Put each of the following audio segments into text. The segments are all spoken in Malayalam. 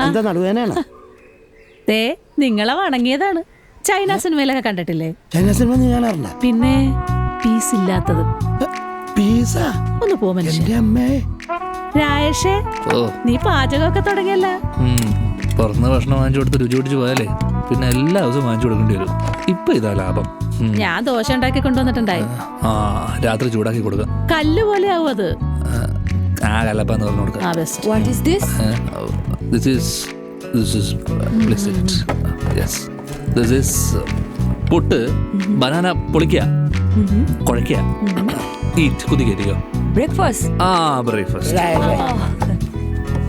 എന്താ നടുവേനാണ്? നിങ്ങളെ വണങ്ങിയതാണ്. ചൈന സിനിമയിലൊക്കെ കണ്ടിട്ടില്ലേ? ചൈന സിനിമ നീ കാണാറില്ല? പിന്നെ പീസ് ഇല്ലാത്തത്. ഒന്ന് പോ മനുഷ്യ. രായേഷേ, നീ പാചകമൊക്കെ തുടങ്ങിയല്ല? പുറത്തുനിന്ന് ഭക്ഷണം വാങ്ങിച്ചു കൊടുത്ത് രുചി പിടിച്ച് പോയാലേ പിന്നെ എല്ലാ ദിവസവും വാങ്ങിച്ചു കൊടുക്കേണ്ടി വരും. ഇപ്പൊ ഇതാ ലാഭം. ഞാൻ ദോശ ഉണ്ടാക്കി കൊണ്ടുവന്നിട്ടുണ്ടായി. രാത്രി ചൂടാക്കി കൊടുക്കാം. കല്ല് പോലെ ആവും അത്. കലപ്പാന്ന് പറഞ്ഞു കൊടുക്കാം. പുട്ട് ബനാന പൊളിക്കുക, കുഴയ്ക്കുക, കുതിക്കോ ബ്രേക്ക്ഫാസ്റ്റ്.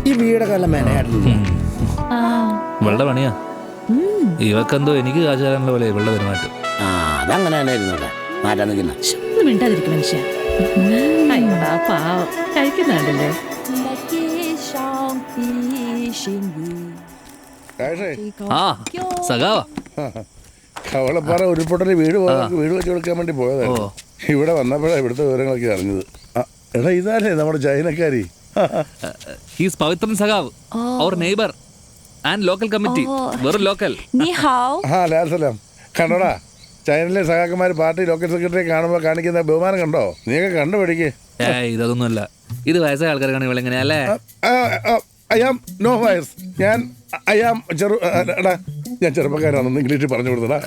ഈ വീടൊക്കെ വല്ല മെനയായിട്ടില്ല. ഇവളുടെ പണിയാ. ഇവക്കെന്തോ എനിക്ക് കാശ് തരാനുള്ള പോലെ ഇവളുടെ പെരുമാറ്റം. അതങ്ങനെ തന്നെ ഇരുന്നോട്ടെ, മാറ്റാൻ നിൽക്കുന്ന മിണ്ടാതിരിക്കും മനുഷ്യ. പാവം കഴിക്കുന്നുണ്ടല്ലേ. സഖാവാ കവളപ്പാറ ഉരുൾപൊട്ടൽ വീട് വെച്ച് കൊടുക്കാൻ വേണ്ടി പോയതാണ്. ഇവിടെ വന്നപ്പോഴാണ് ഇവിടുത്തെ വിവരങ്ങളൊക്കെ അറിഞ്ഞത്. എടാ ഇതാലേ നമ്മുടെ ചൈനക്കാരി. പവിത്രൻ സഖാവ്, അവർ നെയ്ബർ ആൻഡ് ലോക്കൽ കമ്മിറ്റി. വെറും ലോക്കൽ. ലാൽസലാം. കണ്ടോടാ, ചൈനയിലെ സഖാക്കന്മാർ പാർട്ടി ലോക്കൽ സെക്രട്ടറി കാണുമ്പോൾ കാണിക്കുന്ന ബഹുമാനം കണ്ടോ? നീയൊക്കെ കണ്ടുപിടിക്കേ. ഇതൊന്നുമല്ല, ഇത് വയസ്സായ ആൾക്കാർക്കാണ് ഇവളെങ്ങനെയല്ലേ? ഐ ആം നോ വയസ്. ഞാൻ ചെറുപ്പക്കാരാണെന്ന് ഇംഗ്ലീഷിൽ പറഞ്ഞു കൊടുത്തടാ.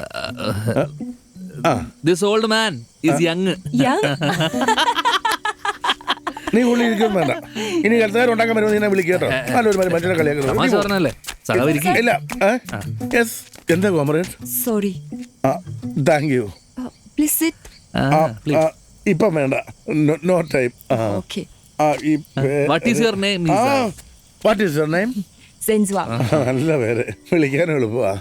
This old man is young. നീ ഉള്ളിൽ ഇരിക്കും വേണ്ട. ഇനി കൽത്താരം ഉണ്ടാക്കാൻ വരുമ്പോൾ നീ വിളിക്കട്ടോ. നല്ലൊരു മനുഷ്യനെ കളിയാക്കുന്നു. ഇല്ല. യെസ്. എന്താ comrade? Sorry. Thank you. Please sit. ഇപ്പം വേണ്ട, no time. Okay. What is your name? What is your name? സെൻസ്വാ. നല്ല പേര്, വിളിക്കാൻ എളുപ്പമാ.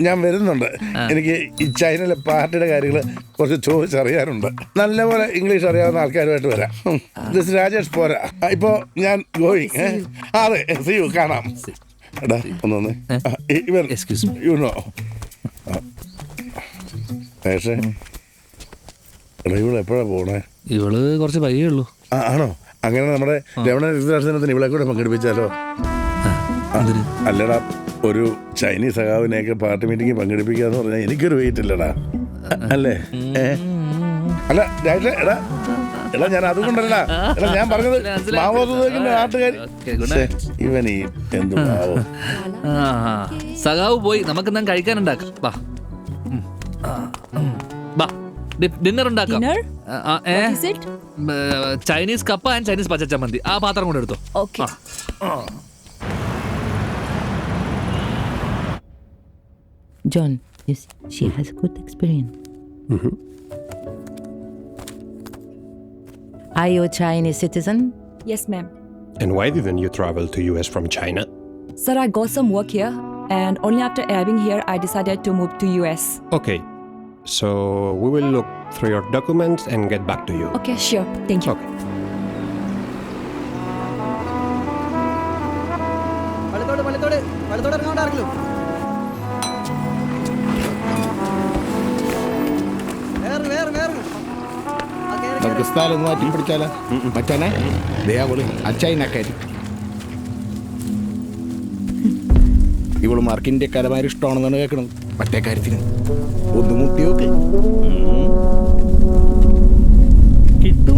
ഞാൻ വരുന്നുണ്ട്. എനിക്ക് ഈ ചൈനയിലെ പാർട്ടിയുടെ കാര്യങ്ങൾ കുറച്ച് ചോദിച്ചറിയാനുണ്ട്. നല്ലപോലെ ഇംഗ്ലീഷ് അറിയാവുന്ന ആൾക്കാരുമായിട്ട് വരാം. ദിസ് രാജേഷ് പോരാ. ഇപ്പോ ഞാൻ ഗോയിങ്. അതെ, സീ യു. കാണാം. എടാ ഒന്നൊന്ന് യുനോ. പക്ഷേ എടാ ഇവള് എപ്പോഴാ പോണേ? ഇവള് കുറച്ച് പയ്യേ ഉള്ളൂ. ആണോ? അങ്ങനെ നമ്മുടെ രമണ ദിനത്തിന് ഇവളെ കൂടെ പങ്കെടുപ്പിച്ചാലോ? അല്ലടാ, ഒരു ചൈനീസ് സഖാവിനെയൊക്കെ പാർട്ടി മീറ്റിംഗ് പങ്കെടുപ്പിക്കാന്ന് പറഞ്ഞാൽ എനിക്കൊരു വെയിറ്റ് ഇല്ലടാ. അല്ലേ? അല്ല എടാ എടാ ഞാൻ അതുകൊണ്ടല്ല. എടാ ഞാൻ പറഞ്ഞത് മാവോദിന്റെ നാട്ടുകാർ. ഇവൻ ഈ എന്ത് മാവോ? സഖാവ് പോയി, നമുക്ക് എന്നാൽ കഴിക്കാനുണ്ടാക്കാം. ഡിന്നർ ഉണ്ടാക്കാം. ചൈനീസ് കപ്പ ആൻഡ് ചൈനീസ് പച്ചച്ചമ്മന്തി. ആ പാത്രം കൂടെ എടുത്തോ. John, yes, she has good experience. Are you a Chinese citizen? Yes, ma'am. And why didn't you travel to US from China? Sir, I got some work here, and only after arriving here, I decided to move to US. Okay, so we will look through your documents and get back to you. Okay, sure. Thank you. Okay. നമുക്ക് സ്ഥലം ഒന്ന് മാറ്റി പിടിച്ചാലോ മച്ചാനെ? ദേവള് അച്ചൈനക്കാരി. ഇവള് മാർക്ക് ഇന്ത്യക്കാരന്മാർ ഇഷ്ടമാണെന്നാണ് കേൾക്കണത്. മറ്റേ കാര്യത്തിന് ഒന്ന് മുട്ടിയോക്ക് കിട്ടും.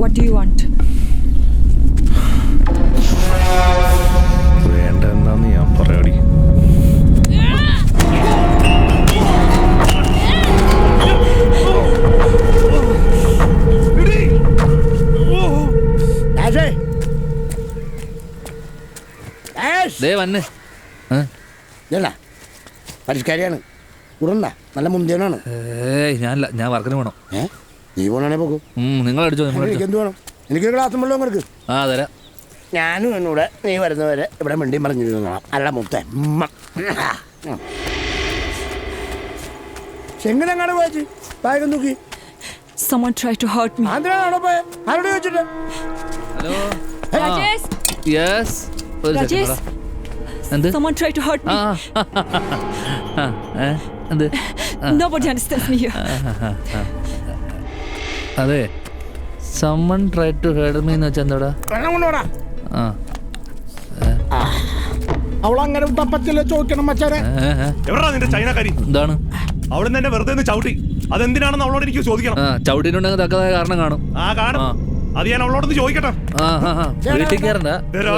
What do you want? വേണ്ട എന്നാന്ന് ഞാൻ പറയടി. പരിഷ്കാരിയാണ്. ഉടണ്ട നല്ല മുന്തിയനാണ്. ഞാനില്ല, ഞാൻ വർക്കിന് പോകണം. നീ പോണേ പോകും. നിങ്ങൾ അടിച്ചോ. എനിക്ക് എന്ത് വേണം? എനിക്കൊരു ഗ്ലാസും വെള്ളം കൊടുക്ക്. തരാം. ഞാനും എന്നൂടെ നീ വരുന്നവരെ ഇവിടെ മിണ്ടിയും പറഞ്ഞിരുന്നോളാം. അല്ല മുത്തേ, എങ്ങനെങ്ങാണ് പോയത്? ബാഗം നോക്കി. Someone tried to hurt me. ആന്ധ്രാണോ പോയ? ആരോട് ചോദിച്ചിട്ട്? ഹലോ. Rajesh. യെസ്. Rajesh. എന്ത് Someone tried to hurt me. എന്ത് Nobody understands me here. അതെ someone try to heard me എന്ന് വെച്ചാൽ എന്താടാ? വെള്ളം കൊണ്ടുപോടാ. ആ അവളങ്ങനെ തപ്പത്തില്ല ചോദിക്കണം മച്ചാനെ. എവിടാ നിന്റെ ചൈനക്കാരി? എന്താണ്? അവിടെ നിന്ന് എന്നെ വെറുതെ ഒന്ന് ചവിട്ടി. അതെന്തിനാണെന്ന് അവളോട് എനിക്ക് ചോദിക്കണം. ചവിട്ടിട്ടുണ്ടെങ്കിൽ തക്കതായ കാരണം കാണും. കാണും. അത് ഞാൻ അവളോടൊന്ന് ചോദിക്കട്ടെ. വീട്ടിൽ കയറണ്ട.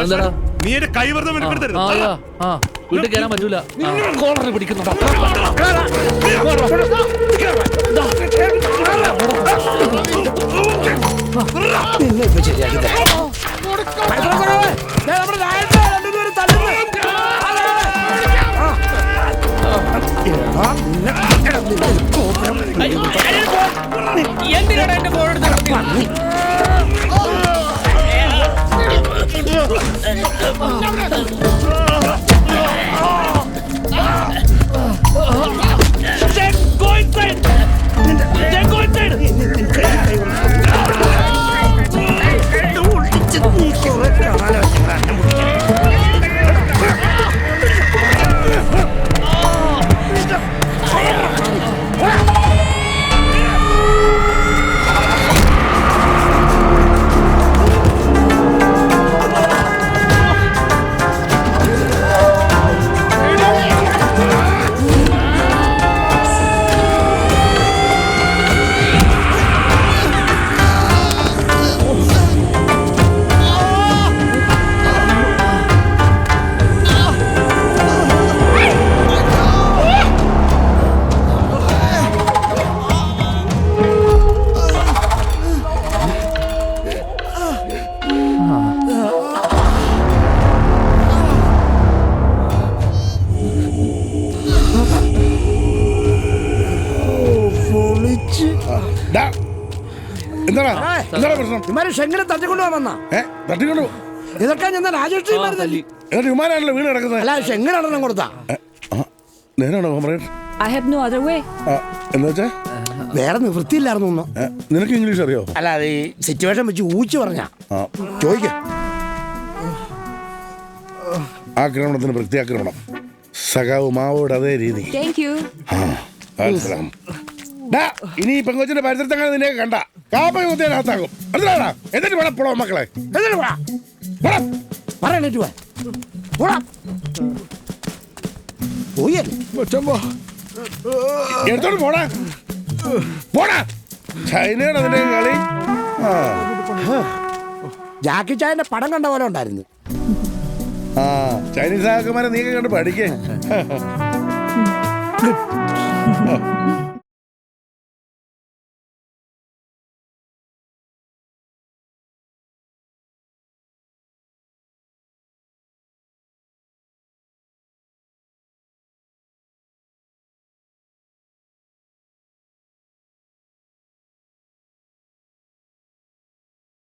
എന്താടാ നീ എന്റെ കൈ വെറുതെ വെളിപ്പെടുത്തരുത്. വീട്ടിൽ കയറാൻ പറ്റൂല. കോളർ പിടിക്കുന്നുണ്ടോ? എന്തിനാണ് എന്റെ ഫോൺ എടുത്ത് എന്താടാ പ്രശ്നം? ഷെങ്ങനെ തട്ടിക്കൊണ്ടു വന്നാ തട്ടിക്കൊണ്ടു ഇതൊക്കെ ഞാൻ രാജേഷ് എന്നിട്ട് വിമാനാണല്ലോ വീണ് കിടക്കുന്നത്. അല്ല ഷെങ്ങനാണെന്നും കൊടുത്താ നേരാണോ comrade? I have no other way. എന്ന് വെച്ചാ വേറെ നിവൃത്തിയില്ലായിരുന്നു. നിനക്ക് ഇംഗ്ലീഷ് അറിയോ? അല്ല അത് ഈ സിറ്റുവേഷൻ വെച്ച് ഊച്ചു പറഞ്ഞ ചോദിക്ക. ആക്രമണത്തിന് പ്രത്യാക്രമണം. സഖാവ് മാവോട് അതേ രീതി. Thank you. ഇനി ഈ പെങ്കൊച്ചിന്റെ പരിസരത്തങ്ങനെ നിന്നെ കണ്ട കാപ്പ കുത്തിയകത്താകും. മനസ്സിലാടാ? എന്നിട്ട് വേണം പോടോ മക്കളെ. എന്നിട്ട് എടുത്തോണ്ട് പോടാ പോടാ. ചൈനയുടെ അതിന്റെ കളി. ജാക്കി ചായന്റെ പടം കണ്ട പോലെ ഉണ്ടായിരുന്നു. ചൈനീസ് ആക്കന്മാരെ നീ കണ്ട് പഠിക്കേ.